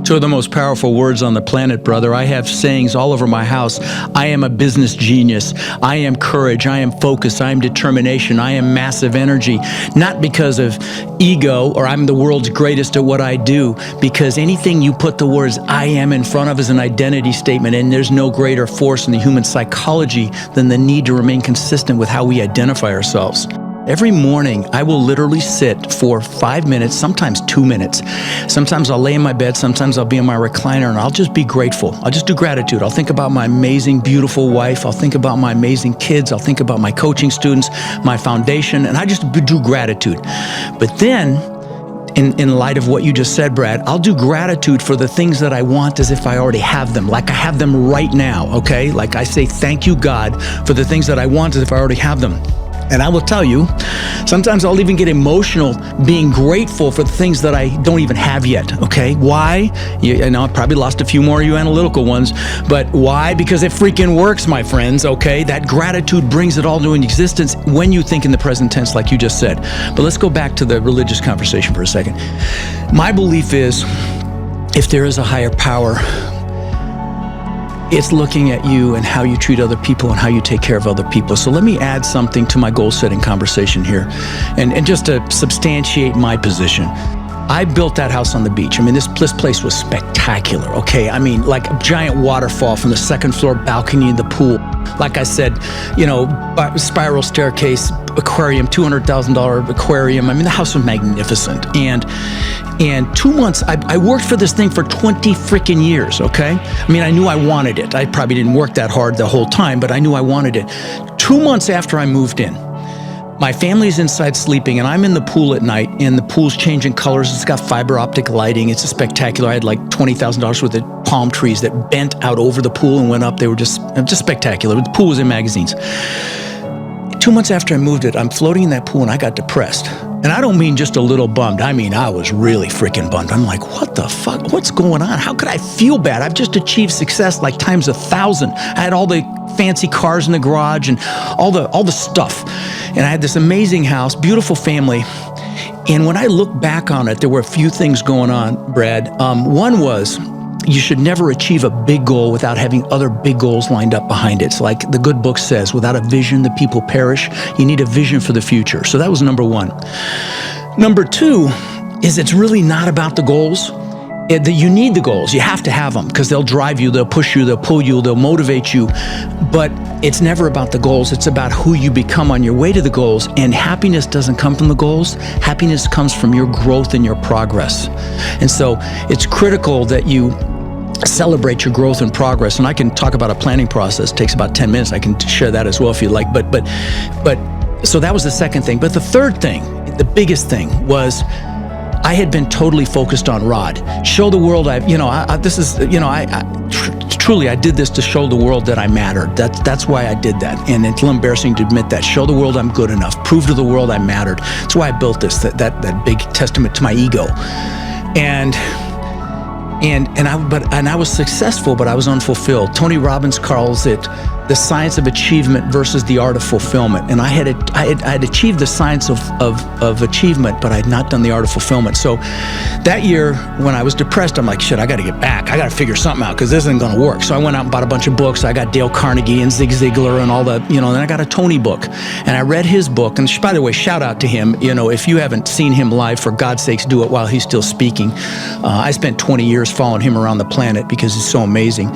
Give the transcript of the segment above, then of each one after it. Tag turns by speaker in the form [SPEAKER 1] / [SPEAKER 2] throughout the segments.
[SPEAKER 1] Two of the most powerful words on the planet, brother. I have sayings all over my house. I am a business genius. I am courage. I am focus. I am determination. I am massive energy. Not because of ego or I'm the world's greatest at what I do, because anything you put the words I am in front of is an identity statement, and there's no greater force in the human psychology than the need to remain consistent with how we identify ourselves. Every morning, I will literally sit for 5 minutes, sometimes 2 minutes. Sometimes I'll lay in my bed, sometimes I'll be in my recliner, and I'll just be grateful. I'll just do gratitude. I'll think about my amazing, beautiful wife. I'll think about my amazing kids. I'll think about my coaching students, my foundation, and I just do gratitude. But then, in light of what you just said, Brad, I'll do gratitude for the things that I want as if I already have them, like I have them right now, okay? Like I say, thank you, God, for the things that I want as if I already have them. And I will tell you, sometimes I'll even get emotional being grateful for the things that I don't even have yet, okay? Why? I know I probably lost a few more of you analytical ones, but why? Because it freaking works, my friends, okay? That gratitude brings it all into existence when you think in the present tense, like you just said. But let's go back to the religious conversation for a second. My belief is, if there is a higher power, it's looking at you and how you treat other people and how you take care of other people. So let me add something to my goal-setting conversation here, and just to substantiate my position. I built that house on the beach. I mean, this place was spectacular, okay? I mean, like a giant waterfall from the second floor balcony in the pool. Like I said, you know, spiral staircase, aquarium, $200,000 aquarium. I mean, the house was magnificent. And 2 months, I worked for this thing for 20 freaking years, okay? I mean, I knew I wanted it. I probably didn't work that hard the whole time, but I knew I wanted it. 2 months after I moved in, my family's inside sleeping, and I'm in the pool at night, and the pool's changing colors. It's got fiber optic lighting. It's spectacular. I had like $20,000 worth of palm trees that bent out over the pool and went up. They were just spectacular. The pool was in magazines. 2 months after I moved it, I'm floating in that pool, and I got depressed. And I don't mean just a little bummed. I mean, I was really freaking bummed. I'm like, what the fuck? What's going on? How could I feel bad? I've just achieved success like times 1,000. I had all the fancy cars in the garage and all the stuff. And I had this amazing house, beautiful family. And when I look back on it, there were a few things going on, Brad. One was, you should never achieve a big goal without having other big goals lined up behind it. It's like the good book says, without a vision, the people perish. You need a vision for the future. So that was number one. Number two is, it's really not about the goals. You need the goals. You have to have them, because they'll drive you, they'll push you, they'll pull you, they'll motivate you. But it's never about the goals. It's about who you become on your way to the goals. And happiness doesn't come from the goals. Happiness comes from your growth and your progress. And so it's critical that you celebrate your growth and progress. And I can talk about a planning process. It takes about 10 minutes. I can share that as well if you like. But so that was the second thing. But the third thing, the biggest thing, was I had been totally focused on Rod. Show the world truly, I did this to show the world that I mattered. That's why I did that. And it's a little embarrassing to admit that. Show the world I'm good enough. Prove to the world I mattered. That's why I built this, that big testament to my ego. And I was successful, but I was unfulfilled. Tony Robbins calls it the science of achievement versus the art of fulfillment. And I had achieved the science of achievement, but I had not done the art of fulfillment. So that year, when I was depressed, I'm like, shit, I got to get back. I got to figure something out, because this isn't going to work. So I went out and bought a bunch of books. I got Dale Carnegie and Zig Ziglar and all the, then I got a Tony book. And I read his book. And by the way, shout out to him. If you haven't seen him live, for God's sakes, do it while he's still speaking. I spent 20 years following him around the planet because it's so amazing.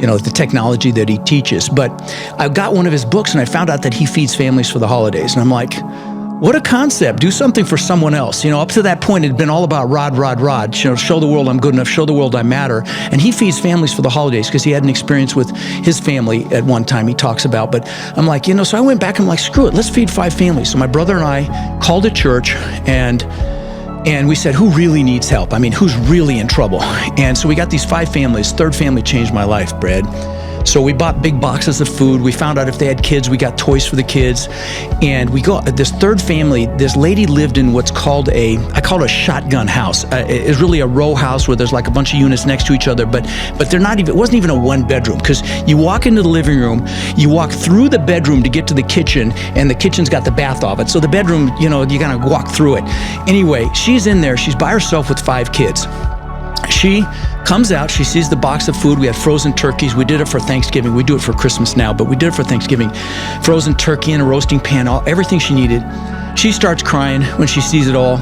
[SPEAKER 1] The technology that he teaches. But I got one of his books, and I found out that he feeds families for the holidays. And I'm like, what a concept. Do something for someone else. Up to that point, it had been all about Rod. Show the world I'm good enough. Show the world I matter. And he feeds families for the holidays because he had an experience with his family at one time he talks about. But I'm like, so I went back and I'm like, screw it. Let's feed 5 families. So my brother and I called a church, and we said, who really needs help? I mean, who's really in trouble? And so we got these 5 families. Third family changed my life, Brad. So we bought big boxes of food. We found out if they had kids, we got toys for the kids. And this third family, this lady lived in what's called I call it a shotgun house. It's really a row house where there's like a bunch of units next to each other, but it wasn't even a 1-bedroom, because you walk into the living room, you walk through the bedroom to get to the kitchen, and the kitchen's got the bath off it. So the bedroom, you gotta walk through it. Anyway, she's in there, she's by herself with 5 kids. She comes out, she sees the box of food. We had frozen turkeys. We did it for Thanksgiving. We do it for Christmas now, but we did it for Thanksgiving. Frozen turkey in a roasting pan, everything she needed. She starts crying when she sees it all.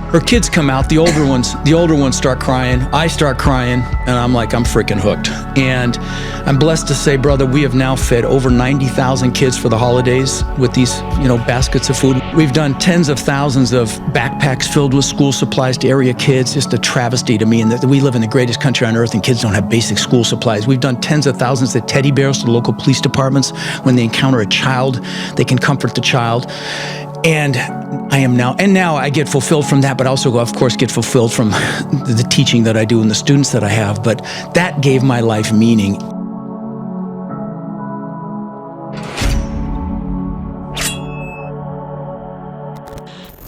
[SPEAKER 1] Her kids come out, the older ones start crying. I start crying, and I'm like, I'm freaking hooked. And I'm blessed to say, brother, we have now fed over 90,000 kids for the holidays with these, baskets of food. We've done tens of thousands of backpacks filled with school supplies to area kids. Just a travesty to me, and that we live in the greatest country on earth, and kids don't have basic school supplies. We've done tens of thousands of teddy bears to local police departments. When they encounter a child, they can comfort the child. And now I get fulfilled from that, but I also, of course, get fulfilled from the teaching that I do and the students that I have. But that gave my life meaning.